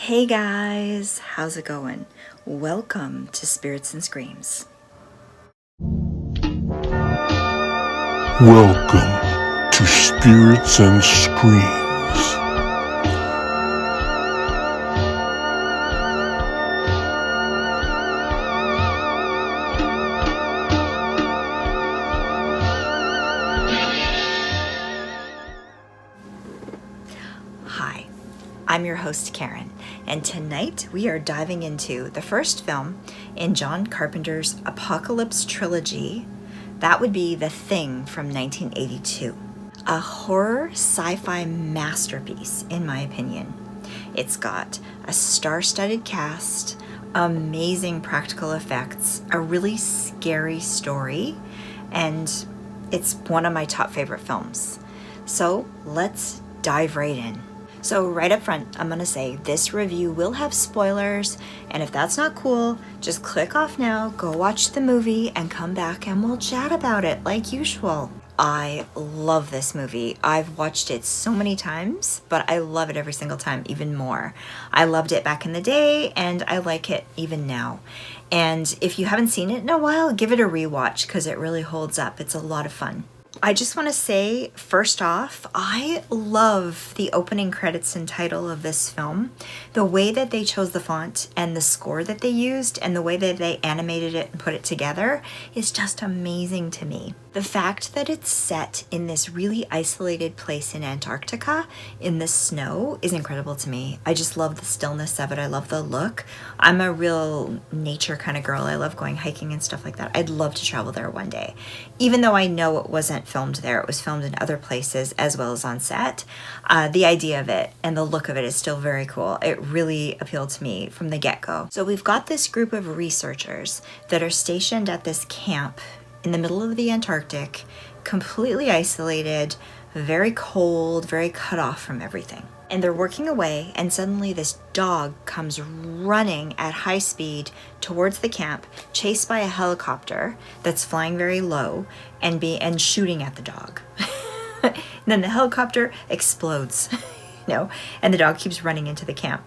Hey guys, how's it going? Welcome to Spirits and Screams. Welcome to Spirits and Screams. Hi, I'm your host Karen, and tonight we are diving into the first film in John Carpenter's Apocalypse Trilogy. That would be The Thing from 1982. A horror sci-fi masterpiece, in my opinion. It's got a star-studded cast, amazing practical effects, a really scary story, and it's one of my top favorite films. So let's dive right in. So right up front, I'm gonna say this review will have spoilers, and if that's not cool, just click off now, go watch the movie, and come back and we'll chat about it like usual. I love this movie. I've watched it so many times, but I love it every single time even more. I loved it back in the day, and I like it even now. And if you haven't seen it in a while, give it a rewatch because it really holds up. It's a lot of fun. I just want to say, first off, I love the opening credits and title of this film. The way that they chose the font and the score that they used and the way that they animated it and put it together is just amazing to me. The fact that it's set in this really isolated place in Antarctica in the snow is incredible to me. I just love the stillness of it. I love the look. I'm a real nature kind of girl. I love going hiking and stuff like that. I'd love to travel there one day. Even though I know it wasn't filmed there, it was filmed in other places as well as on set. The idea of it and the look of it is still very cool. It really appealed to me from the get-go. So we've got this group of researchers that are stationed at this camp in the middle of the Antarctic, completely isolated, very cold, very cut off from everything. And they're working away, and suddenly this dog comes running at high speed towards the camp, chased by a helicopter that's flying very low and shooting at the dog. And then the helicopter explodes, and the dog keeps running into the camp.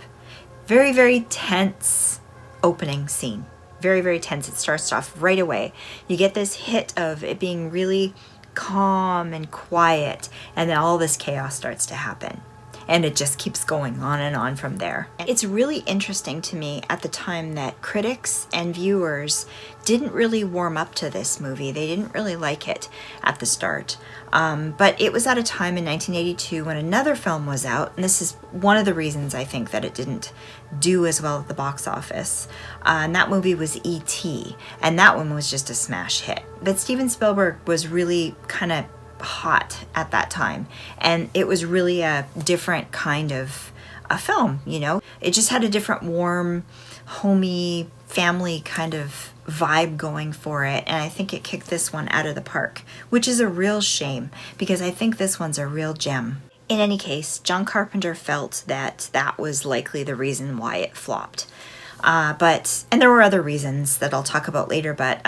Very, very tense opening scene. Very, very tense. It starts off right away. You get this hit of it being really calm and quiet, and then all this chaos starts to happen. And it just keeps going on and on from there. It's really interesting to me at the time that critics and viewers didn't really warm up to this movie. They didn't really like it at the start. But it was at a time in 1982 when another film was out, and this is one of the reasons I think that it didn't do as well at the box office. And that movie was E.T., and that one was just a smash hit. But Steven Spielberg was really kind of hot at that time, and it was really a different kind of a film. It just had a different warm, homey, family kind of vibe going for it, and I think it kicked this one out of the park, which is a real shame because I think this one's a real gem. In any case, John Carpenter felt that that was likely the reason why it flopped. And there were other reasons that I'll talk about later, but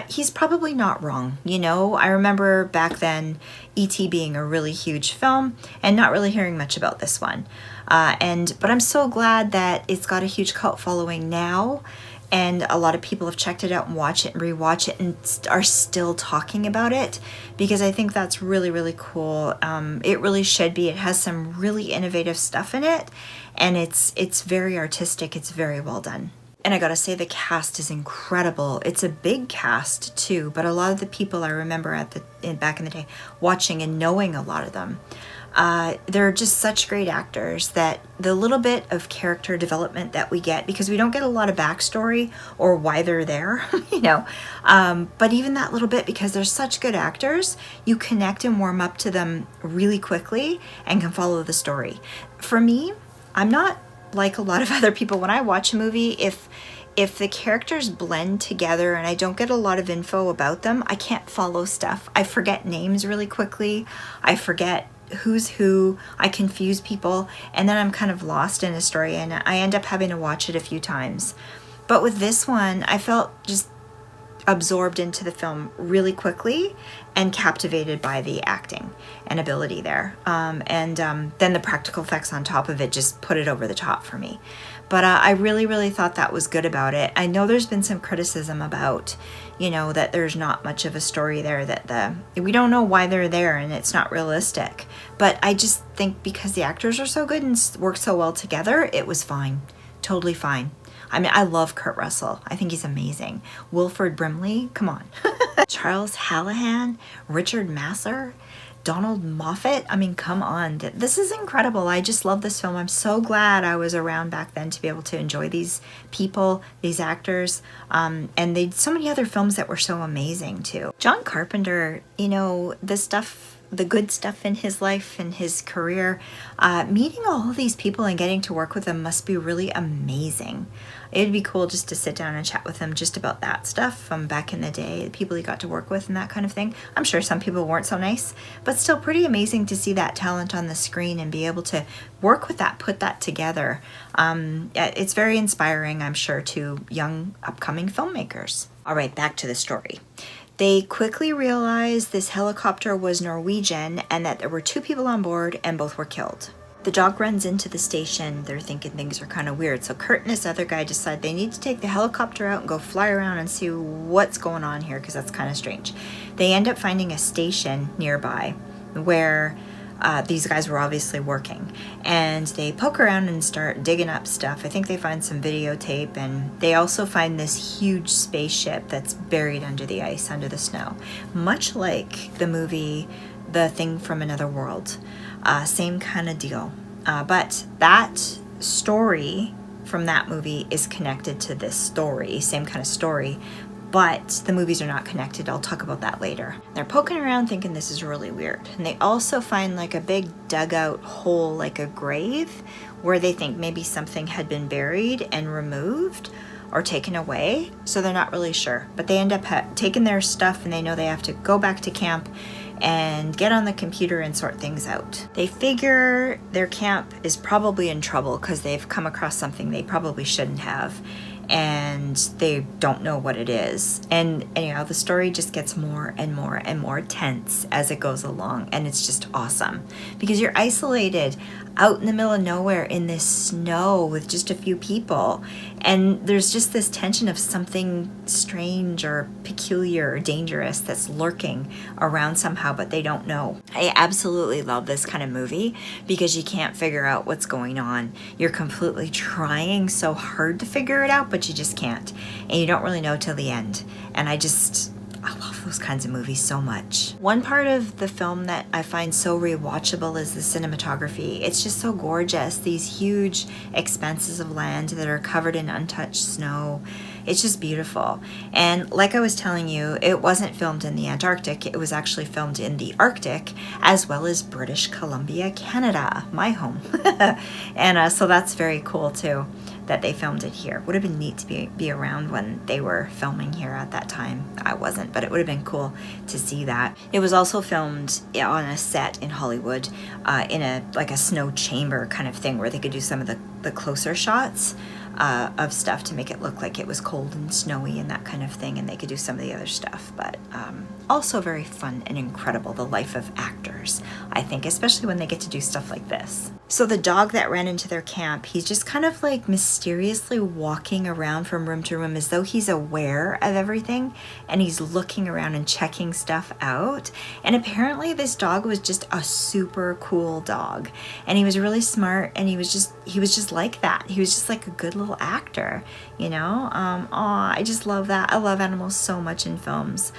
he's probably not wrong. I remember back then E.T. being a really huge film and not really hearing much about this one. But I'm so glad that it's got a huge cult following now, and a lot of people have checked it out and watch it and rewatch it and are still talking about it, because I think that's really, really cool. It really should be. It has some really innovative stuff in it, and it's very artistic. It's very well done. And I gotta say, the cast is incredible. It's a big cast too, but a lot of the people I remember back in the day watching and knowing a lot of them. They're just such great actors that the little bit of character development that we get, because we don't get a lot of backstory or why they're there, but even that little bit, because they're such good actors, you connect and warm up to them really quickly and can follow the story. For me, I'm not like a lot of other people. When I watch a movie, if the characters blend together and I don't get a lot of info about them, I can't follow stuff. I forget names really quickly. I forget who's who. I confuse people, and then I'm kind of lost in a story, and I end up having to watch it a few times. But with this one, I felt just absorbed into the film really quickly and captivated by the acting and ability there. Then the practical effects on top of it just put it over the top for me. But I really, really thought that was good about it. I know there's been some criticism about, that there's not much of a story there, that we don't know why they're there and it's not realistic. But I just think because the actors are so good and work so well together, it was fine. Totally fine. I mean, I love Kurt Russell. I think he's amazing. Wilford Brimley, come on. Charles Hallahan, Richard Masur, Donald Moffat. I mean, come on. This is incredible. I just love this film. I'm so glad I was around back then to be able to enjoy these people, these actors. And they so many other films that were so amazing too. John Carpenter, the good stuff in his life and his career, meeting all of these people and getting to work with them must be really amazing. It'd be cool just to sit down and chat with him just about that stuff from back in the day, the people he got to work with and that kind of thing. I'm sure some people weren't so nice, but still pretty amazing to see that talent on the screen and be able to work with that, put that together. It's very inspiring, I'm sure, to young upcoming filmmakers. All right, back to the story. They quickly realized this helicopter was Norwegian and that there were 2 people on board and both were killed. The dog runs into the station. They're thinking things are kind of weird. So Kurt and this other guy decide they need to take the helicopter out and go fly around and see what's going on here because that's kind of strange. They end up finding a station nearby where these guys were obviously working, and they poke around and start digging up stuff. I think they find some videotape, and they also find this huge spaceship that's buried under the ice, under the snow, much like the movie The Thing from Another World. Same kind of deal. But that story from that movie is connected to this story, same kind of story, but the movies are not connected. I'll talk about that later. They're poking around thinking this is really weird. And they also find like a big dugout hole, like a grave, where they think maybe something had been buried and removed or taken away. So they're not really sure. But they end up taking their stuff, and they know they have to go back to camp and get on the computer and sort things out. They figure their camp is probably in trouble because they've come across something they probably shouldn't have, and they don't know what it is. And anyhow, the story just gets more and more and more tense as it goes along, and it's just awesome because you're isolated out in the middle of nowhere in this snow with just a few people, and there's just this tension of something strange or peculiar or dangerous that's lurking around somehow, but they don't know. I absolutely love this kind of movie because you can't figure out what's going on. You're completely trying so hard to figure it out, but you just can't, and you don't really know till the end. And I love those kinds of movies so much. One part of the film that I find so rewatchable is the cinematography. It's just so gorgeous. These huge expanses of land that are covered in untouched snow. It's just beautiful. And like I was telling you, it wasn't filmed in the Antarctic. It was actually filmed in the Arctic, as well as British Columbia, Canada, my home. And so that's very cool too, that they filmed it here. Would have been neat to be around when they were filming here at that time. I wasn't, but it would have been cool to see that. It was also filmed on a set in Hollywood, in a snow chamber kind of thing, where they could do some of the closer shots of stuff to make it look like it was cold and snowy and that kind of thing, and they could do some of the other stuff. But also very fun and incredible, the life of actors, I think, especially when they get to do stuff like this. So the dog that ran into their camp, he's just kind of like mysteriously walking around from room to room as though he's aware of everything, and he's looking around and checking stuff out. And apparently this dog was just a super cool dog, and he was really smart, and he was just like that. He was just like a good little actor, you know. I just love that. I love animals so much in films.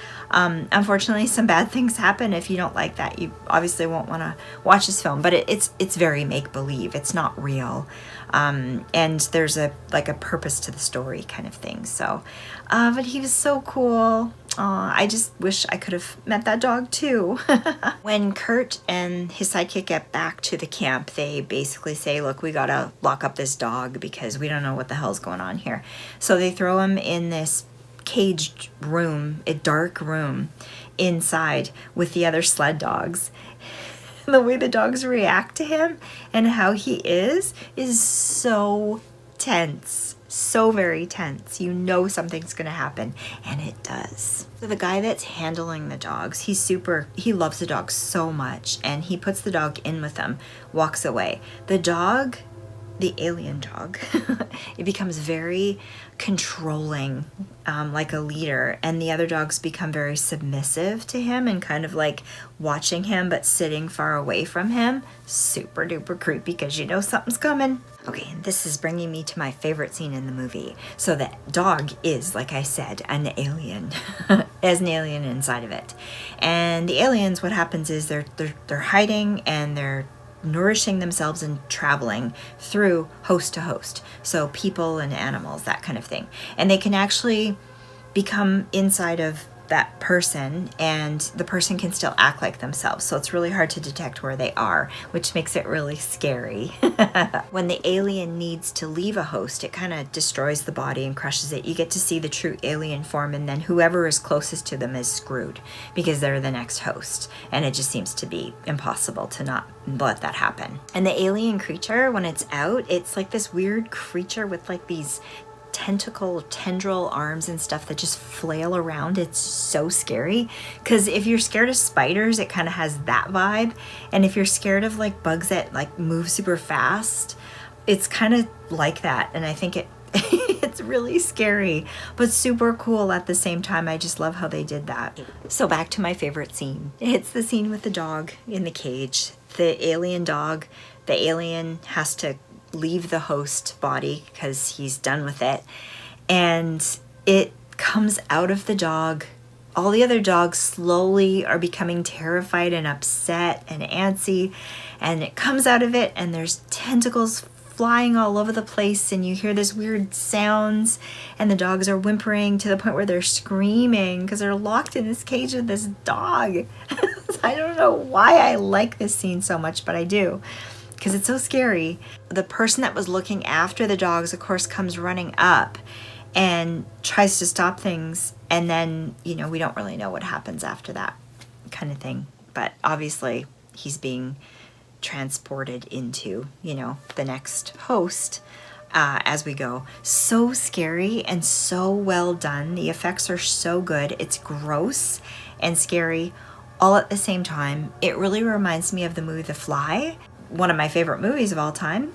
Unfortunately, some bad things happen. If you don't like that, you obviously won't want to watch this film, but it's very make-believe. It's not real. And there's a purpose to the story kind of thing. So, but he was so cool. I just wish I could have met that dog too. When Kurt and his sidekick get back to the camp, they basically say, look, we gotta lock up this dog because we don't know what the hell's going on here. So they throw him in this caged room, a dark room inside with the other sled dogs. The way the dogs react to him and how he is so tense. So very tense. You know something's gonna happen, and it does. So the guy that's handling the dogs, he loves the dog so much, and he puts the dog in with him, walks away. The dog, the alien dog, it becomes very controlling, like a leader, and the other dogs become very submissive to him and kind of like watching him but sitting far away from him. Super duper creepy because you know something's coming. Okay, and this is bringing me to my favorite scene in the movie. So the dog is, like I said, an alien. As an alien inside of it. And the aliens, what happens is they're hiding and they're nourishing themselves and traveling through host to host. So people and animals, that kind of thing. And they can actually become inside of that person, and the person can still act like themselves. So it's really hard to detect where they are, which makes it really scary. When the alien needs to leave a host, it kind of destroys the body and crushes it. You get to see the true alien form, and then whoever is closest to them is screwed because they're the next host. And it just seems to be impossible to not let that happen. And the alien creature, when it's out, it's like this weird creature with like these tendril arms and stuff that just flail around. It's so scary because if you're scared of spiders, it kind of has that vibe, and if you're scared of like bugs that like move super fast, it's kind of like that. And I think it's really scary but super cool at the same time. I just love how they did that. So back to my favorite scene. It's the scene with the dog in the cage. The alien dog, the alien has to leave the host body because he's done with it, and it comes out of the dog. All the other dogs slowly are becoming terrified and upset and antsy, and it comes out of it, and there's tentacles flying all over the place, and you hear this weird sounds, and the dogs are whimpering to the point where they're screaming because they're locked in this cage with this dog. I don't know why I like this scene so much, but I do, because it's so scary. The person that was looking after the dogs, of course, comes running up and tries to stop things, and then, you know, we don't really know what happens after that kind of thing. But obviously he's being transported into, you know, the next host as we go. So scary and so well done. The effects are so good. It's gross and scary all at the same time. It really reminds me of the movie The Fly, one of my favorite movies of all time.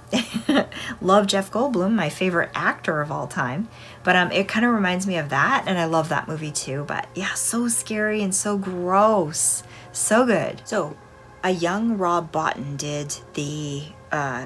Love Jeff Goldblum, my favorite actor of all time. But it kind of reminds me of that, and I love that movie too. But yeah, so scary and so gross. So good. So a young Rob Bottin did the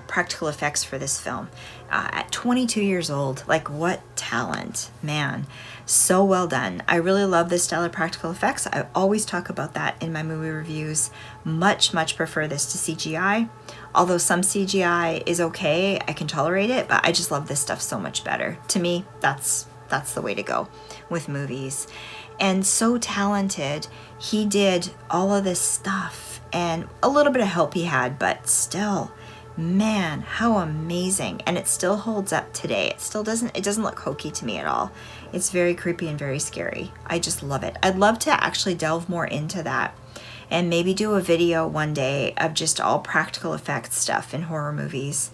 practical effects for this film at 22 years old. Like, what talent, man. So well done. I really love this style of practical effects. I always talk about that in my movie reviews. Much prefer this to CGI. Although some CGI is okay, I can tolerate it, but I just love this stuff so much better. To me, that's the way to go with movies. And so talented. He did all of this stuff, and a little bit of help he had, but still, man, how amazing. And it still holds up today. It doesn't look hokey to me at all. It's very creepy and very scary. I just love it. I'd love to actually delve more into that and maybe do a video one day of just all practical effects stuff in horror movies,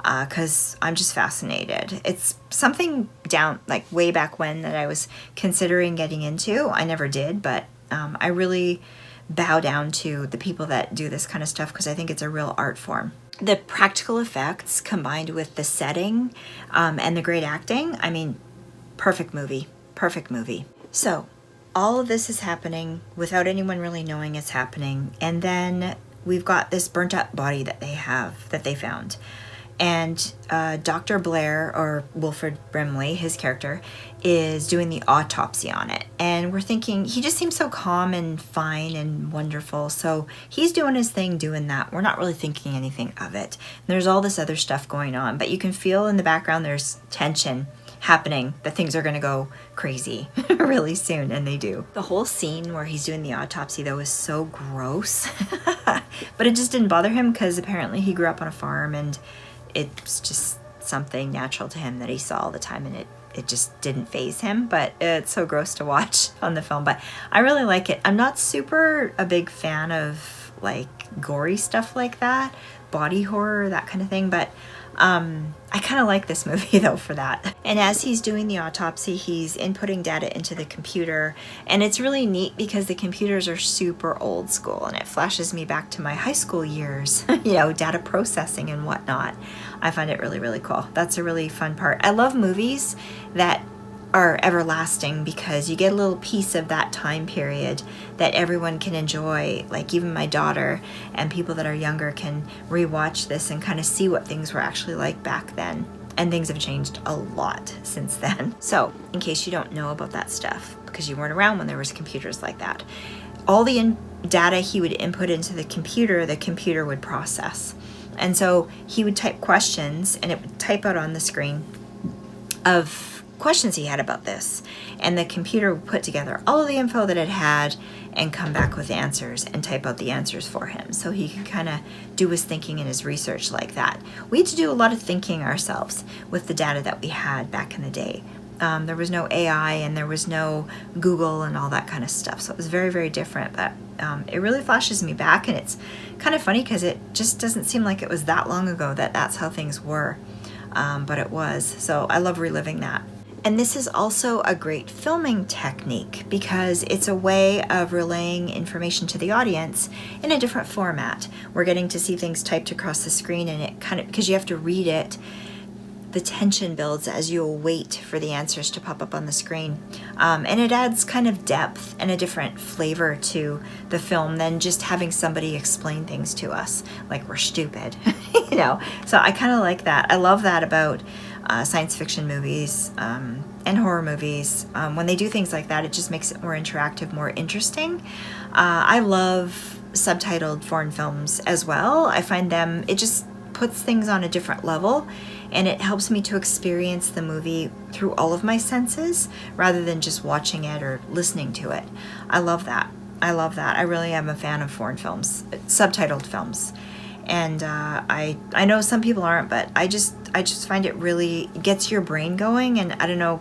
because I'm just fascinated. It's something down like way back when that I was considering getting into. I never did, but I really bow down to the people that do this kind of stuff because I think it's a real art form. The practical effects combined with the setting and the great acting, I mean, perfect movie. So all of this is happening without anyone really knowing it's happening, and then we've got this burnt up body that they found. And Dr. Blair, or Wilfred Brimley, his character, is doing the autopsy on it. And we're thinking, he just seems so calm and fine and wonderful. So he's doing his thing, doing that. We're not really thinking anything of it. And there's all this other stuff going on. But you can feel in the background there's tension happening, that things are going to go crazy really soon, and they do. The whole scene where he's doing the autopsy, though, is so gross. But it just didn't bother him because apparently he grew up on a farm, and it's just something natural to him that he saw all the time, and it just didn't faze him. But it's so gross to watch on the film, but I really like it. I'm not super a big fan of like gory stuff like that, body horror, that kind of thing, but I kind of like this movie though for that. And as he's doing the autopsy, he's inputting data into the computer, and it's really neat because the computers are super old school, and it flashes me back to my high school years, you know, data processing and whatnot. I find it really, really cool. That's a really fun part. I love movies that are everlasting because you get a little piece of that time period that everyone can enjoy. Like even my daughter and people that are younger can rewatch this and kind of see what things were actually like back then. And things have changed a lot since then. So in case you don't know about that stuff, because you weren't around when there was computers like that, all the data he would input into the computer would process. And so he would type questions and it would type out on the screen of questions he had about this, and the computer would put together all of the info that it had and come back with answers and type out the answers for him, so he could kind of do his thinking and his research like that. We had to do a lot of thinking ourselves with the data that we had back in the day. There was no AI and there was no Google and all that kind of stuff, so it was very, very different. But it really flashes me back, and it's kind of funny because it just doesn't seem like it was that long ago that that's how things were, but it was. So I love reliving that. And this is also a great filming technique because it's a way of relaying information to the audience in a different format. We're getting to see things typed across the screen, and it kind of, because you have to read it, the tension builds as you wait for the answers to pop up on the screen. And it adds kind of depth and a different flavor to the film than just having somebody explain things to us like we're stupid, you know? So I kind of like that. I love that about science fiction movies and horror movies. When they do things like that, it just makes it more interactive, more interesting. I love subtitled foreign films as well. I find them, it just puts things on a different level, and it helps me to experience the movie through all of my senses rather than just watching it or listening to it. I love that. I love that. I really am a fan of foreign films, subtitled films. And I know some people aren't, but I just find it really gets your brain going. And I don't know,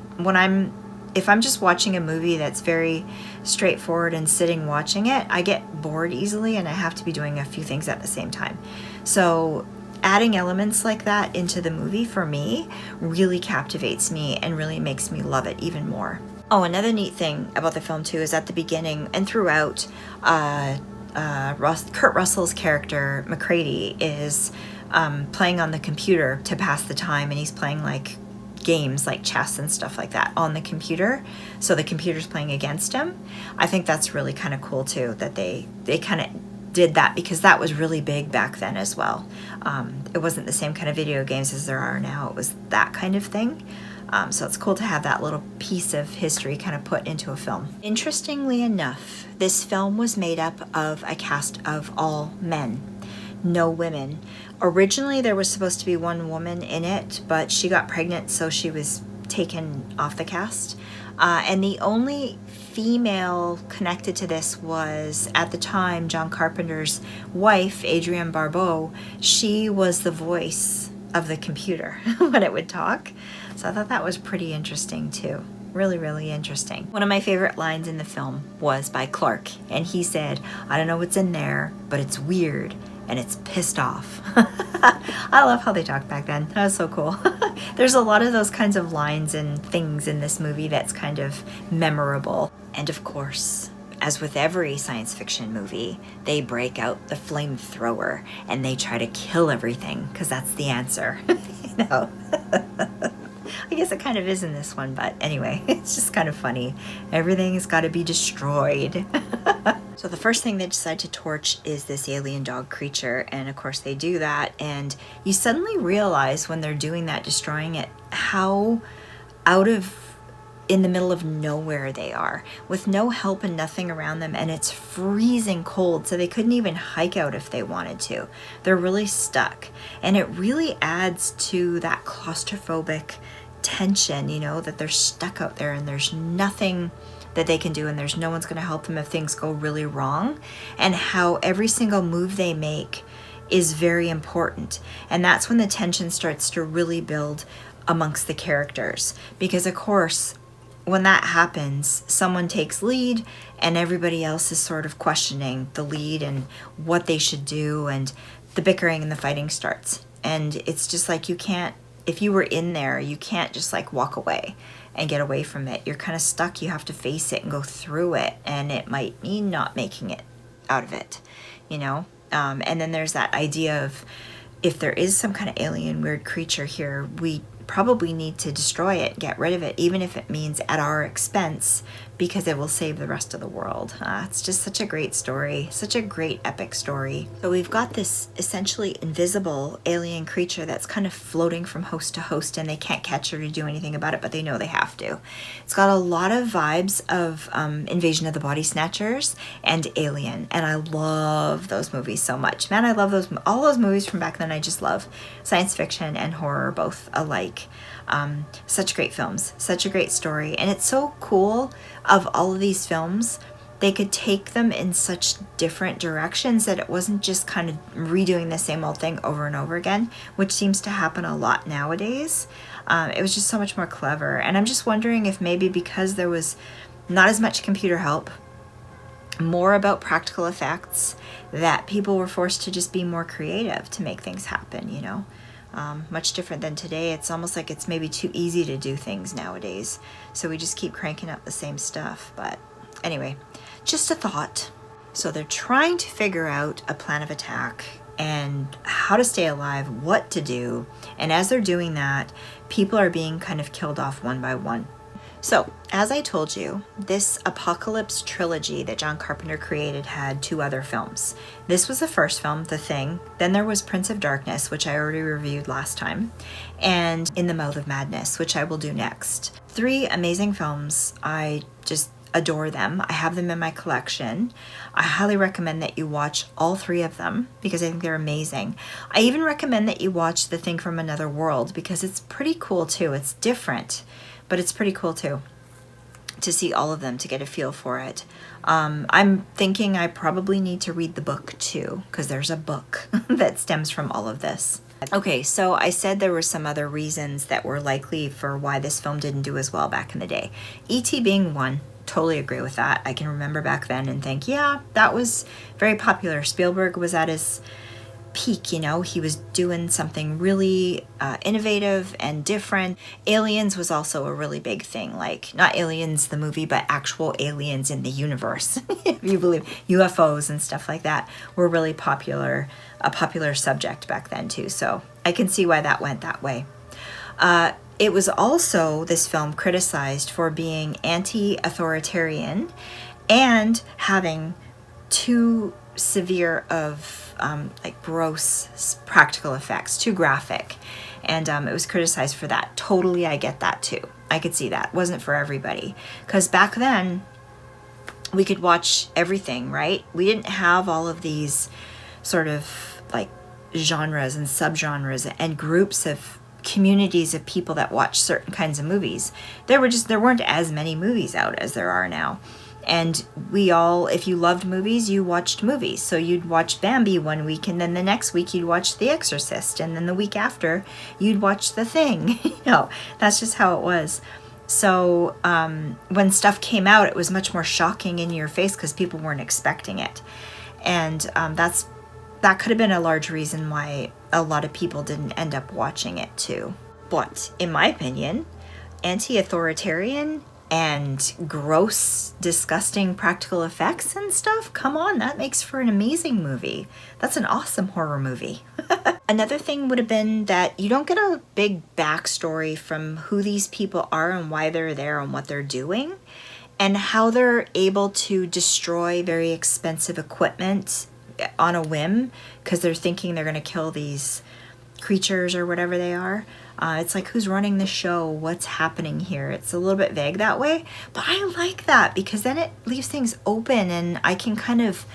if I'm just watching a movie that's very straightforward and sitting watching it, I get bored easily and I have to be doing a few things at the same time. So adding elements like that into the movie for me really captivates me and really makes me love it even more. Oh, another neat thing about the film too is at the beginning and throughout, Kurt Russell's character McCready is playing on the computer to pass the time, and he's playing like games like chess and stuff like that on the computer, so the computer's playing against him. I think that's really kind of cool too, that they kind of did that because that was really big back then as well. It wasn't the same kind of video games as there are now. It was that kind of thing. So it's cool to have that little piece of history kind of put into a film. Interestingly enough, this film was made up of a cast of all men, no women. Originally, there was supposed to be one woman in it, but she got pregnant, so she was taken off the cast. And the only female connected to this was, at the time, John Carpenter's wife, Adrienne Barbeau. She was the voice of the computer when it would talk. So I thought that was pretty interesting too. Really, really interesting. One of my favorite lines in the film was by Clark, and he said, "I don't know what's in there, but it's weird and it's pissed off." I love how they talked back then. That was so cool. There's a lot of those kinds of lines and things in this movie that's kind of memorable. And of course, as with every science fiction movie, they break out the flamethrower and they try to kill everything because that's the answer. You know? I guess it kind of is in this one, but anyway, it's just kind of funny. Everything's got to be destroyed. So the first thing they decide to torch is this alien dog creature, and of course they do that, and you suddenly realize when they're doing that, destroying it, how in the middle of nowhere they are, with no help and nothing around them, and it's freezing cold, so they couldn't even hike out if they wanted to. They're really stuck, and it really adds to that claustrophobic tension, you know, that they're stuck out there and there's nothing that they can do, and there's no one's going to help them if things go really wrong, and how every single move they make is very important. And that's when the tension starts to really build amongst the characters, because of course when that happens, someone takes lead and everybody else is sort of questioning the lead and what they should do, and the bickering and the fighting starts. And it's just like you can't, if you were in there, you can't just like walk away and get away from it. You're kind of stuck. You have to face it and go through it, and it might mean not making it out of it, you know? And then there's that idea of, if there is some kind of alien weird creature here, we probably need to destroy it, get rid of it, even if it means at our expense, because it will save the rest of the world. It's just such a great story, such a great epic story. So we've got this essentially invisible alien creature that's kind of floating from host to host, and they can't catch her to do anything about it, but they know they have to. It's got a lot of vibes of Invasion of the Body Snatchers and Alien, and I love those movies so much. Man, I love those, all those movies from back then. I just love science fiction and horror both alike. Such great films, such a great story. And it's so cool of all of these films, they could take them in such different directions that it wasn't just kind of redoing the same old thing over and over again, which seems to happen a lot nowadays. It was just so much more clever. And I'm just wondering if maybe because there was not as much computer help, more about practical effects, that people were forced to just be more creative to make things happen, you know? Much different than today. It's almost like it's maybe too easy to do things nowadays. So we just keep cranking out the same stuff. But anyway, just a thought. So they're trying to figure out a plan of attack and how to stay alive, what to do. And as they're doing that, people are being kind of killed off one by one. So, as I told you, this Apocalypse trilogy that John Carpenter created had 2 other films. This was the first film, The Thing. Then there was Prince of Darkness, which I already reviewed last time, and In the Mouth of Madness, which I will do next. 3 amazing films. I just adore them. I have them in my collection. I highly recommend that you watch all 3 of them because I think they're amazing. I even recommend that you watch The Thing from Another World because it's pretty cool too. It's different, but it's pretty cool too to see all of them, to get a feel for it. I'm thinking I probably need to read the book too, because there's a book that stems from all of this. Okay, so I said there were some other reasons that were likely for why this film didn't do as well back in the day. E.T. being one, totally agree with that. I can remember back then and think, yeah, that was very popular. Spielberg was at his peak, you know, he was doing something really innovative and different. Aliens was also a really big thing, like not Aliens the movie, but actual aliens in the universe. If you believe UFOs and stuff like that were really a popular subject back then too. So I can see why that went that way. It was also, this film, criticized for being anti-authoritarian and having too severe of like gross practical effects, too graphic, and it was criticized for that. Totally, I get that too. I could see that. It wasn't for everybody, because back then we could watch everything, right? We didn't have all of these sort of like genres and subgenres and groups of communities of people that watch certain kinds of movies. There weren't as many movies out as there are now. And we all, if you loved movies, you watched movies. So you'd watch Bambi one week, and then the next week you'd watch The Exorcist, and then the week after you'd watch The Thing. You know, that's just how it was. So when stuff came out, it was much more shocking in your face because people weren't expecting it. And that could have been a large reason why a lot of people didn't end up watching it too. But in my opinion, anti-authoritarian and gross, disgusting practical effects and stuff, come on, that makes for an amazing movie. That's an awesome horror movie. Another thing would have been that you don't get a big backstory from who these people are and why they're there and what they're doing and how they're able to destroy very expensive equipment on a whim because they're thinking they're going to kill these creatures or whatever they are. It's like, who's running the show? What's happening here? It's a little bit vague that way, but I like that because then it leaves things open and I can kind of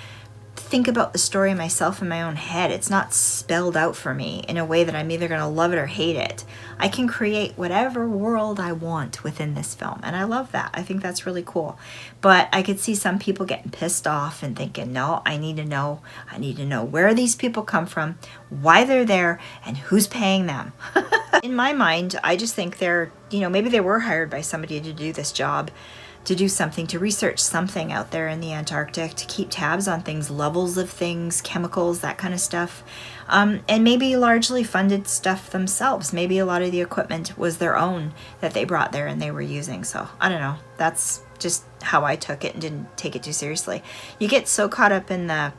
think about the story myself in my own head. It's not spelled out for me in a way that I'm either going to love it or hate it. I can create whatever world I want within this film, and I love that. I think that's really cool. But I could see some people getting pissed off and thinking, no, I need to know where these people come from, why they're there, and who's paying them. In my mind, I just think they're, maybe they were hired by somebody to do this job, to do something, to research something out there in the Antarctic, to keep tabs on things, levels of things, chemicals, that kind of stuff. And maybe largely funded stuff themselves. Maybe a lot of the equipment was their own that they brought there and they were using. So I don't know. That's just how I took it and didn't take it too seriously. You get so caught up in the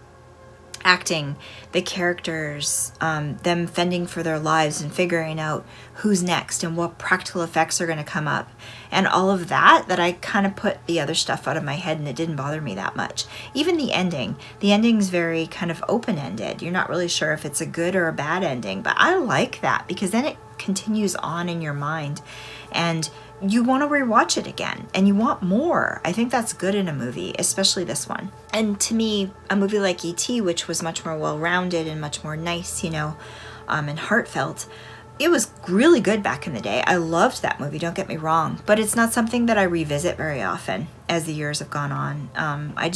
acting, the characters, them fending for their lives and figuring out who's next and what practical effects are going to come up and all of that I kind of put the other stuff out of my head, and it didn't bother me that much. Even the ending's very kind of open-ended. You're not really sure if it's a good or a bad ending, but I like that because then it continues on in your mind and you want to rewatch it again and you want more. I think that's good in a movie, especially this one. And to me, a movie like E.T., which was much more well-rounded and much more nice, and heartfelt, it was really good back in the day. I loved that movie, don't get me wrong, but it's not something that I revisit very often as the years have gone on. I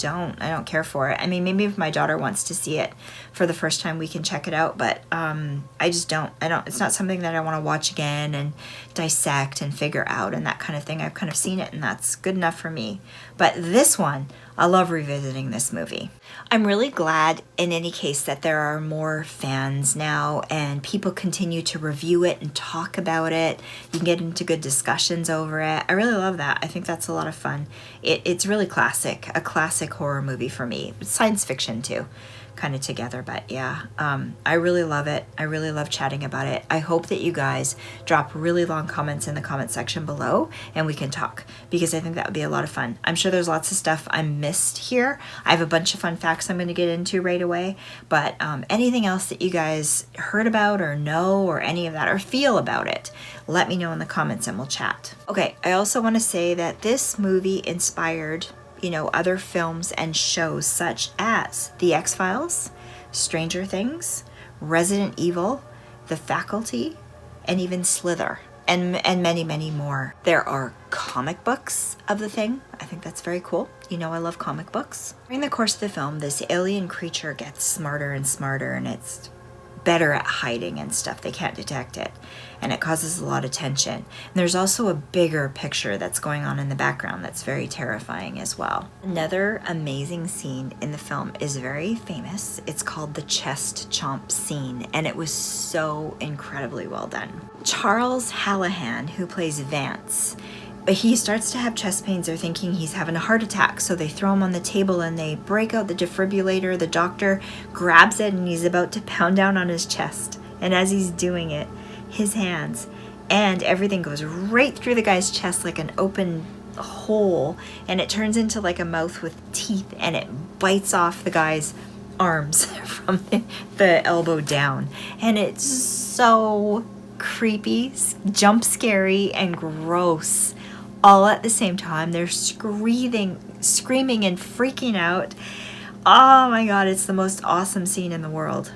don't care for it. I mean, maybe if my daughter wants to see it for the first time, we can check it out, but I just don't, it's not something that I want to watch again and dissect and figure out and that kind of thing. I've kind of seen it and that's good enough for me. But this one, I love revisiting this movie. I'm really glad in any case that there are more fans now and people continue to review it and talk about it. You can get into good discussions over it. I really love that. I think that's a lot of fun. It's really classic, a classic horror movie for me. Science fiction too, kind of together, but yeah, I really love it. I really love chatting about it. I hope that you guys drop really long comments in the comment section below and we can talk, because I think that would be a lot of fun. I'm sure there's lots of stuff I missed here. I have a bunch of fun facts I'm going to get into right away, but anything else that you guys heard about or know or any of that or feel about it, let me know in the comments and we'll chat. Okay, I also want to say that this movie inspired other films and shows such as The X-Files, Stranger Things, Resident Evil, The Faculty, and even Slither, and many, many more. There are comic books of the thing. I think that's very cool. I love comic books. During the course of the film, this alien creature gets smarter and smarter, and it's better at hiding and stuff. They can't detect it, and it causes a lot of tension. And there's also a bigger picture that's going on in the background that's very terrifying as well. Another amazing scene in the film is very famous. It's called the chest chomp scene, and it was so incredibly well done. Charles Hallahan, who plays Vance, he starts to have chest pains. They're thinking he's having a heart attack, so they throw him on the table and they break out the defibrillator. The doctor grabs it and he's about to pound down on his chest, and as he's doing it, his hands and everything goes right through the guy's chest like an open hole, and it turns into like a mouth with teeth, and it bites off the guy's arms from the elbow down, and it's so creepy, jump scary, and gross all at the same time. They're screaming and freaking out. Oh my god, it's the most awesome scene in the world.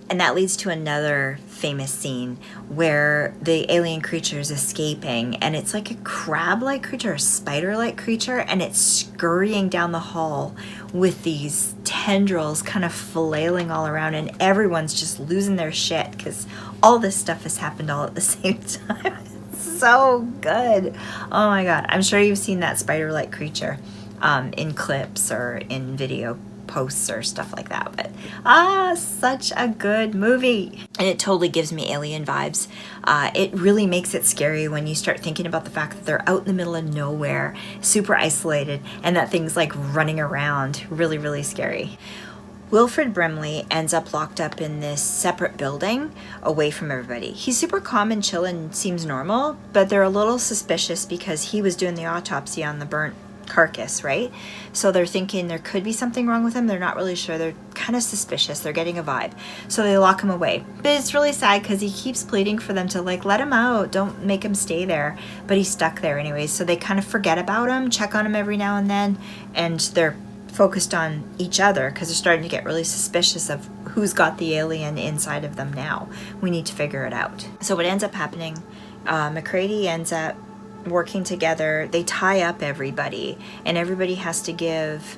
And that leads to another famous scene where the alien creature is escaping, and it's like a crab-like creature, a spider-like creature, and it's scurrying down the hall with these tendrils kind of flailing all around, and everyone's just losing their shit because all this stuff has happened all at the same time. It's so good. Oh my god. I'm sure you've seen that spider-like creature in clips or in video posts or stuff like that, but such a good movie, and it totally gives me Alien vibes. It really makes it scary when you start thinking about the fact that they're out in the middle of nowhere, super isolated, and that thing's like running around. Really, really scary. Wilfred Brimley ends up locked up in this separate building away from everybody. He's super calm and chill and seems normal, but they're a little suspicious because he was doing the autopsy on the burnt carcass, right? So they're thinking there could be something wrong with him. They're not really sure. They're kind of suspicious. They're getting a vibe. So they lock him away. But it's really sad because he keeps pleading for them to like let him out. Don't make him stay there. But he's stuck there anyways. So they kind of forget about him, check on him every now and then, and they're focused on each other because they're starting to get really suspicious of who's got the alien inside of them now. We need to figure it out. So what ends up happening, McCready ends up working together. They tie up everybody, and everybody has to give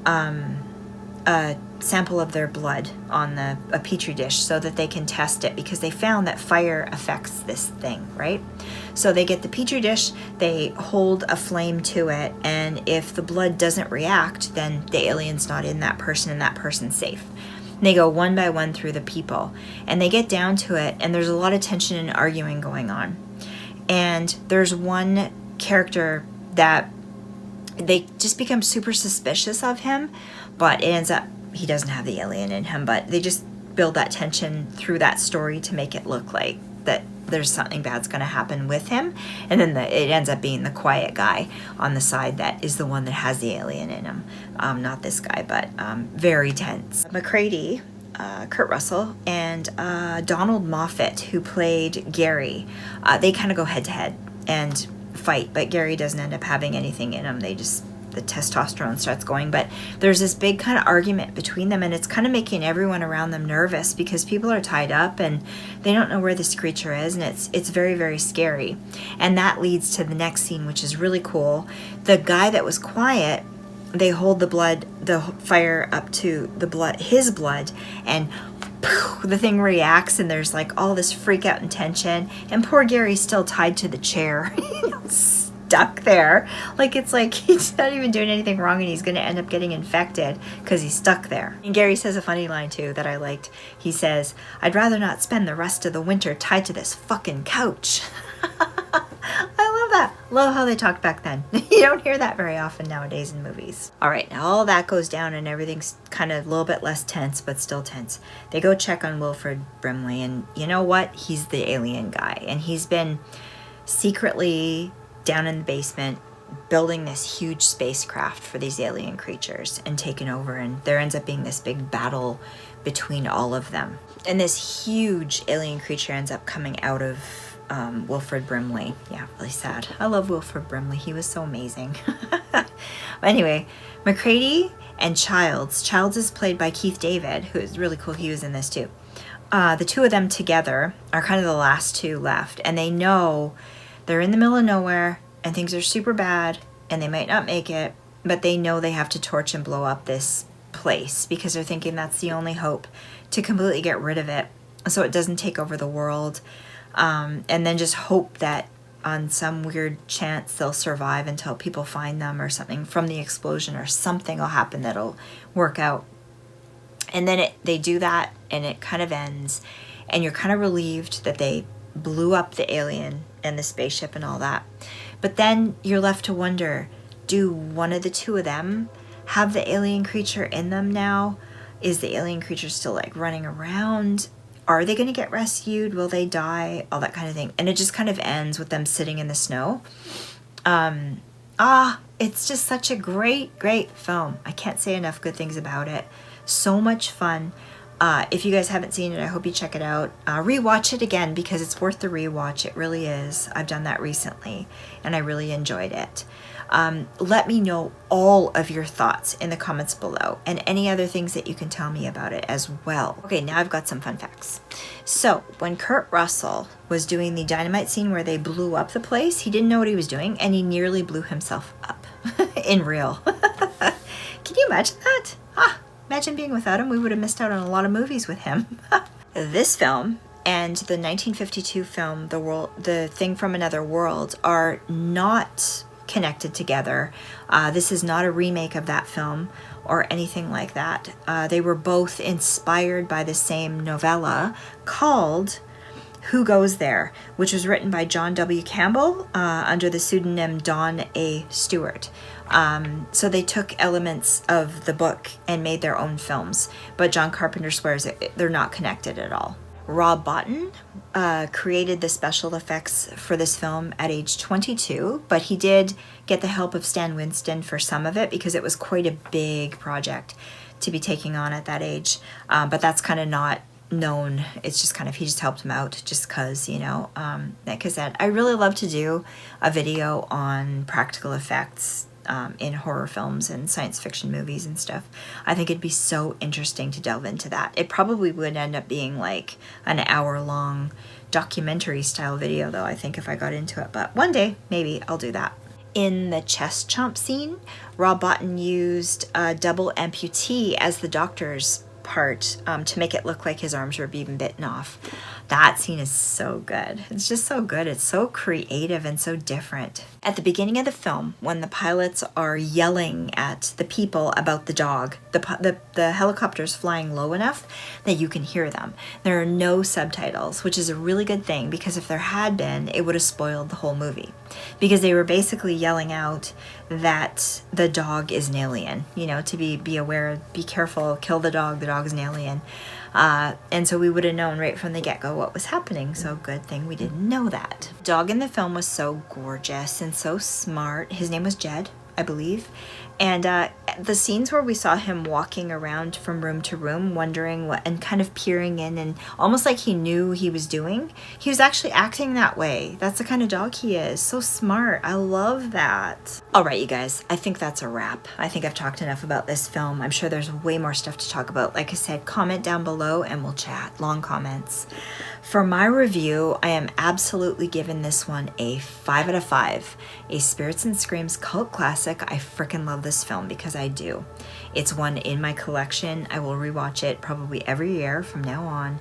a sample of their blood on a petri dish so that they can test it, because they found that fire affects this thing, right? So they get the petri dish, they hold a flame to it, and if the blood doesn't react, then the alien's not in that person and that person's safe. And they go one by one through the people, and they get down to it, and there's a lot of tension and arguing going on. And there's one character that they just become super suspicious of him, but it ends up he doesn't have the alien in him, but they just build that tension through that story to make it look like that there's something bad's going to happen with him. And then it ends up being the quiet guy on the side that is the one that has the alien in him. Not this guy, but very tense. McCready, Kurt Russell, and Donald Moffat, who played Gary, they kind of go head to head and fight, but Gary doesn't end up having anything in him. The testosterone starts going, but there's this big kind of argument between them, and it's kind of making everyone around them nervous because people are tied up and they don't know where this creature is, and it's very, very scary. And that leads to the next scene, which is really cool. The guy that was quiet, they hold the fire up to his blood, and the thing reacts, and there's like all this freak out and tension, and poor Gary's still tied to the chair. Stuck there. It's like he's not even doing anything wrong, and he's going to end up getting infected because he's stuck there. And Gary says a funny line too that I liked. He says, "I'd rather not spend the rest of the winter tied to this fucking couch." I love that. Love how they talked back then. You don't hear that very often nowadays in movies. All right, now all that goes down and everything's kind of a little bit less tense, but still tense. They go check on Wilford Brimley, and you know what? He's the alien guy, and he's been secretly down in the basement building this huge spacecraft for these alien creatures and taken over, and there ends up being this big battle between all of them. And this huge alien creature ends up coming out of Wilford Brimley. Yeah, really sad. I love Wilford Brimley. He was so amazing. Anyway, McCready and Childs is played by Keith David, who is really cool. He was in this too. The two of them together are kind of the last two left, and they know they're in the middle of nowhere and things are super bad and they might not make it, but they know they have to torch and blow up this place because they're thinking that's the only hope to completely get rid of it so it doesn't take over the world, and then just hope that on some weird chance they'll survive until people find them or something from the explosion, or something will happen that'll work out. And then they do that and it kind of ends, and you're kind of relieved that they blew up the alien and the spaceship and all that. But then you're left to wonder, do one of the two of them have the alien creature in them now? Is the alien creature still running around? Are they going to get rescued? Will they die? All that kind of thing. And it just kind of ends with them sitting in the snow. It's just such a great, great film. I can't say enough good things about it. So much fun. If you guys haven't seen it, I hope you check it out. Rewatch it again because it's worth the rewatch. It really is. I've done that recently and I really enjoyed it. Let me know all of your thoughts in the comments below, and any other things that you can tell me about it as well. Okay, now I've got some fun facts. So when Kurt Russell was doing the dynamite scene where they blew up the place, he didn't know what he was doing and he nearly blew himself up in real. Can you imagine that? Imagine being without him. We would have missed out on a lot of movies with him. This film and the 1952 film, The Thing from Another World, are not connected together. This is not a remake of that film or anything like that. They were both inspired by the same novella called Who Goes There, which was written by John W. Campbell under the pseudonym Don A. Stewart. So they took elements of the book and made their own films, but John Carpenter swears they're not connected at all. Rob Bottin created the special effects for this film at age 22, but he did get the help of Stan Winston for some of it because it was quite a big project to be taking on at that age. But that's kind of not known. It's just kind of, he just helped him out just because, like I said, I really love to do a video on practical effects in horror films and science fiction movies and stuff. I think it'd be so interesting to delve into that. It probably would end up being like an hour-long documentary style video though, I think, if I got into it. But one day, maybe I'll do that. In the chest chomp scene, Rob Bottin used a double amputee as the doctor's part to make it look like his arms were being bitten off. That scene is so good. It's just so good. It's so creative and so different. At the beginning of the film, when the pilots are yelling at the people about the dog, the helicopter's flying low enough that you can hear them. There are no subtitles, which is a really good thing, because if there had been, it would have spoiled the whole movie. Because they were basically yelling out that the dog is an alien, you know, to be aware, be careful, kill the dog's an alien. And so we would have known right from the get-go what was happening. So good thing we didn't know that. Dog in the film was so gorgeous and so smart. His name was Jed, I believe. And the scenes where we saw him walking around from room to room, wondering what, and kind of peering in, and almost like he knew he was doing, he was actually acting that way. That's the kind of dog he is. So smart. I love that. All right, you guys, I think that's a wrap. I think I've talked enough about this film. I'm sure there's way more stuff to talk about. Like I said, comment down below and we'll chat. Long comments. For my review, I am absolutely giving this one a 5 out of 5. A Spirits and Screams cult classic. I freaking love this film because I do. It's one in my collection. I will rewatch it probably every year from now on.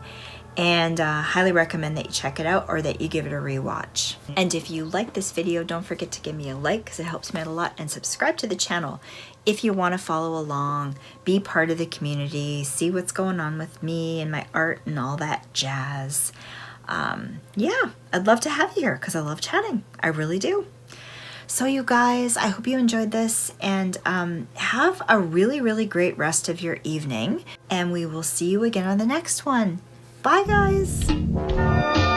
And highly recommend that you check it out or that you give it a rewatch. And if you like this video, don't forget to give me a like because it helps me out a lot, and subscribe to the channel if you want to follow along, be part of the community, see what's going on with me and my art and all that jazz. Yeah, I'd love to have you here because I love chatting. I really do. So you guys, I hope you enjoyed this, and have a really, really great rest of your evening. And we will see you again on the next one. Bye, guys.